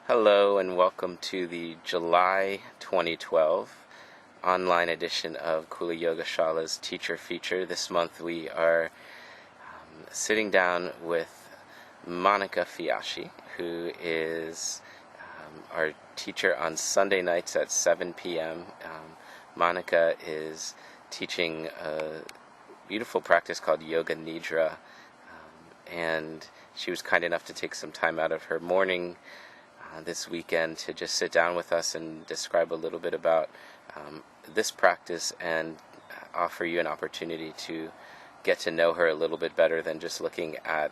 Hello and welcome to the July 2012 online edition of Kula Yoga Shala's teacher feature. This month we are sitting down with Monica Fiaschi, who is our teacher on Sunday nights at 7 p.m. Monica is teaching a beautiful practice called Yoga Nidra, and she was kind enough to take some time out of her morning this weekend to just sit down with us and describe a little bit about this practice and offer you an opportunity to get to know her a little bit better than just looking at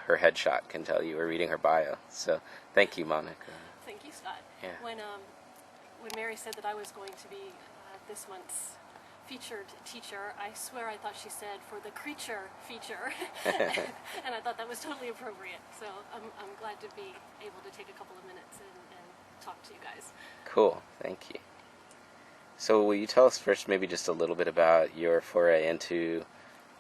her headshot can tell you or reading her bio. So thank you, Monica. Thank you, Scott. Yeah. When Mary said that I was going to be this month's featured teacher, I swear I thought she said for the creature feature, and I thought that was totally appropriate. So I'm glad to be able to take a couple of minutes and talk to you guys. Cool, thank you. So will you tell us first maybe just a little bit about your foray into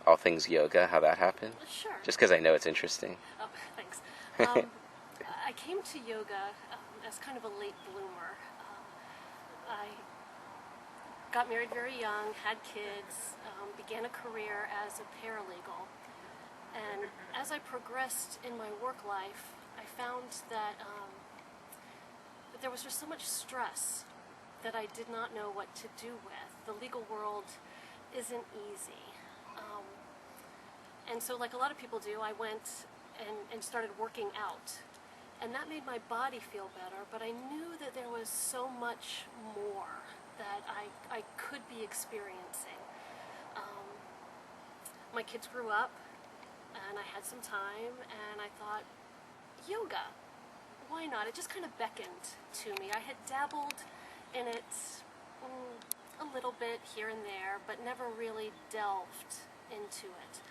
all things yoga, how that happened? Sure. Just because I know it's interesting. Oh, thanks. I came to yoga as kind of a late bloomer. I got married very young, had kids, began a career as a paralegal. And as I progressed in my work life, I found that there was just so much stress that I did not know what to do with. The legal world isn't easy. And so like a lot of people do, I went and started working out. And that made my body feel better, but I knew that there was so much more that I could be experiencing. My kids grew up, and I had some time, and I thought, yoga, why not? It just kind of beckoned to me. I had dabbled in it a little bit here and there, but never really delved into it.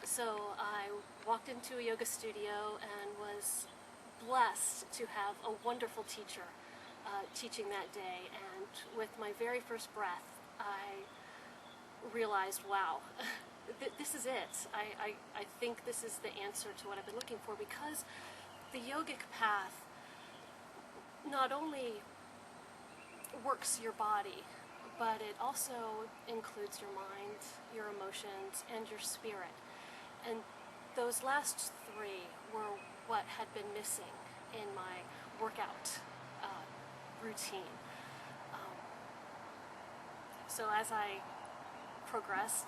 So I walked into a yoga studio and was blessed to have a wonderful teacher teaching that day, and with my very first breath I realized, wow, this is it. I think this is the answer to what I've been looking for, because the yogic path not only works your body, but it also includes your mind, your emotions, and your spirit. And those last three were what had been missing in my workout routine. So as I progressed,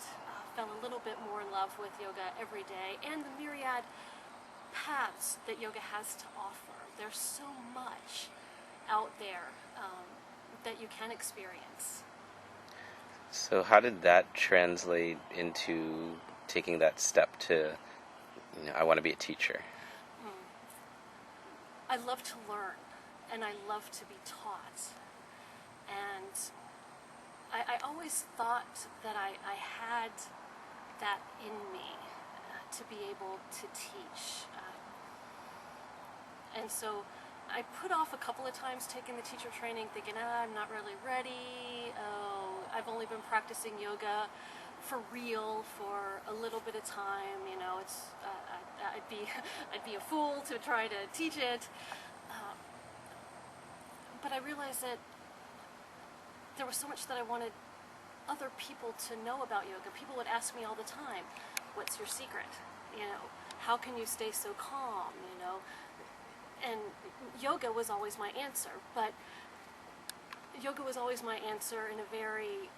fell a little bit more in love with yoga every day and the myriad paths that yoga has to offer. There's so much out there that you can experience. So how did that translate into taking that step to, I want to be a teacher? I love to learn, and I love to be taught. And I always thought that I had that in me to be able to teach. And so I put off a couple of times taking the teacher training, thinking, I'm not really ready. Oh, I've only been practicing yoga for real for a little bit of time. It's I'd be a fool to try to teach it. But I realized that there was so much that I wanted other people to know about yoga. People would ask me all the time, what's your secret? How can you stay so calm? And yoga was always my answer, but yoga was always my answer in a very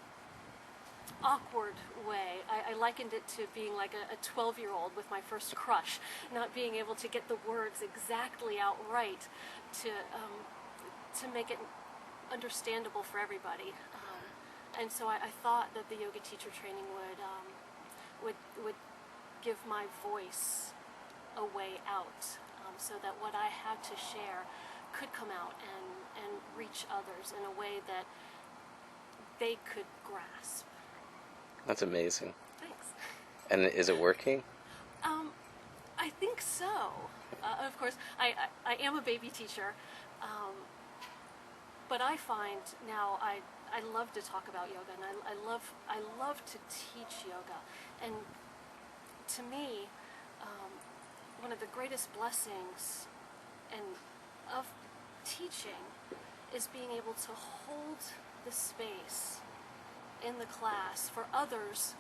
awkward way. I likened it to being like a 12-year-old with my first crush, not being able to get the words exactly out right to make it understandable for everybody. And so I thought that the yoga teacher training would give my voice a way out, so that what I had to share could come out and reach others in a way that they could grasp. That's amazing. Thanks. And is it working? I think so. Of course, I am a baby teacher, but I find now I love to talk about yoga, and I love to teach yoga. And to me, one of the greatest blessings and of teaching is being able to hold the space in the class for others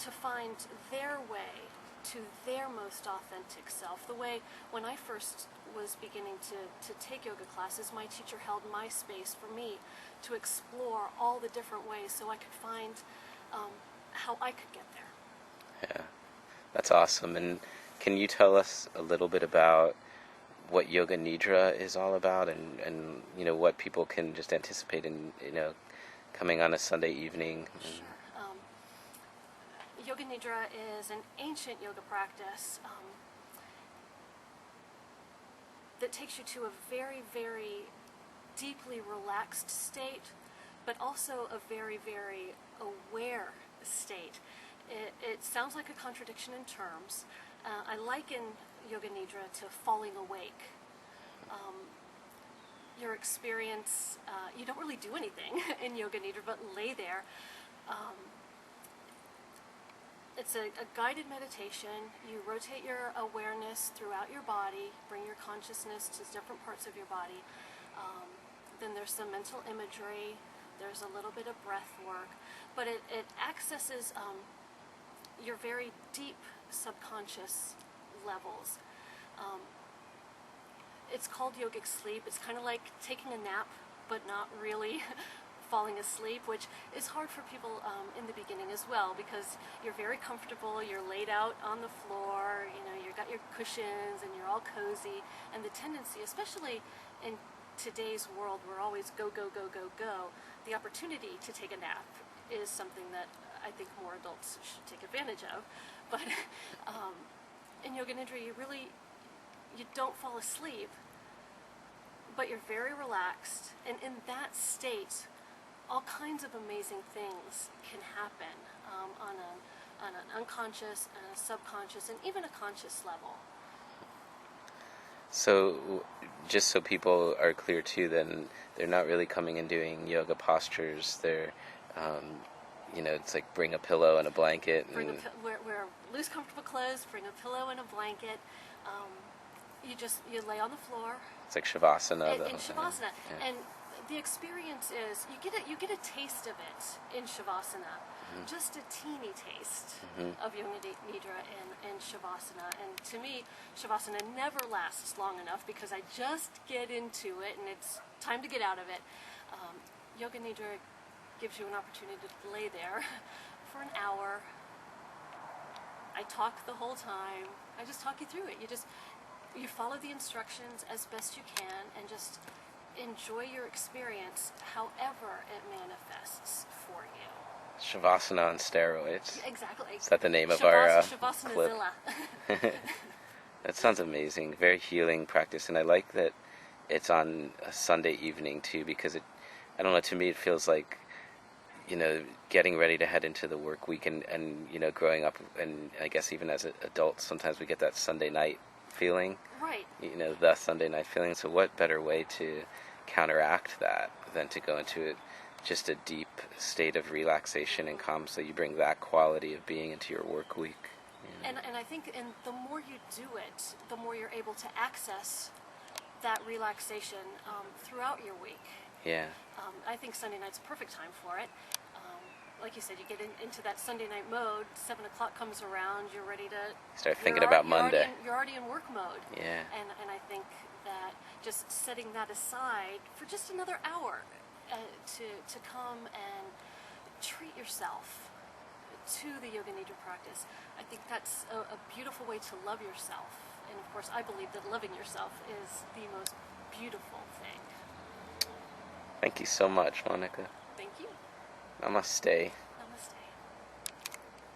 to find their way to their most authentic self. The way when I first was beginning to take yoga classes, my teacher held my space for me to explore all the different ways so I could find how I could get there. Yeah, that's awesome. And can you tell us a little bit about what yoga nidra is all about, and what people can just anticipate in coming on a Sunday evening? Sure. Yoga nidra is an ancient yoga practice that takes you to a very, very deeply relaxed state, but also a very, very aware state. It sounds like a contradiction in terms. I liken yoga nidra to falling awake. Your experience, you don't really do anything in yoga nidra but lay there. It's a guided meditation. You rotate your awareness throughout your body, bring your consciousness to different parts of your body. Then there's some mental imagery, there's a little bit of breath work, but it accesses your very deep subconscious levels. It's called yogic sleep. It's kind of like taking a nap, but not really falling asleep, which is hard for people in the beginning as well, because you're very comfortable, you're laid out on the floor, you've got your cushions and you're all cozy, and the tendency, especially in today's world, we're always go, go, go, go, go. The opportunity to take a nap is something that I think more adults should take advantage of. But in yoga nidra, you don't fall asleep, but you're very relaxed, and in that state, all kinds of amazing things can happen on an unconscious and a subconscious and even a conscious level. So, just so people are clear too, then they're not really coming and doing yoga postures. They're, it's like bring a pillow and a blanket. Wear loose, comfortable clothes. Bring a pillow and a blanket. You lay on the floor. It's like shavasana. In shavasana, yeah. And the experience is you get a taste of it in shavasana, just a teeny taste of yoga nidra in shavasana. And to me, shavasana never lasts long enough because I just get into it and it's time to get out of it. Yoga nidra gives you an opportunity to lay there for an hour. I talk the whole time. I just talk you through it. You follow the instructions as best you can and just enjoy your experience however it manifests for you. Shavasana on steroids. Exactly. Is that the name of our Shavasana clip? Zilla. That sounds amazing. Very healing practice, and I like that it's on a Sunday evening too, because I don't know, to me it feels like, getting ready to head into the work week, and growing up, and I guess even as adults, sometimes we get that Sunday night feeling. Right. The Sunday night feeling. So what better way to counteract that than to go into just a deep state of relaxation and calm, so you bring that quality of being into your work week. And I think the more you do it, the more you're able to access that relaxation throughout your week. Yeah. I think Sunday night's a perfect time for it. Like you said, you get into that Sunday night mode. 7 o'clock comes around, you're ready to start thinking about Monday. You're already in work mode. Yeah. And I think that just setting that aside for just another hour to come and treat yourself to the yoga nidra practice, I think that's a beautiful way to love yourself. And of course, I believe that loving yourself is the most beautiful thing. Thank you so much, Monica. Thank you. Namaste.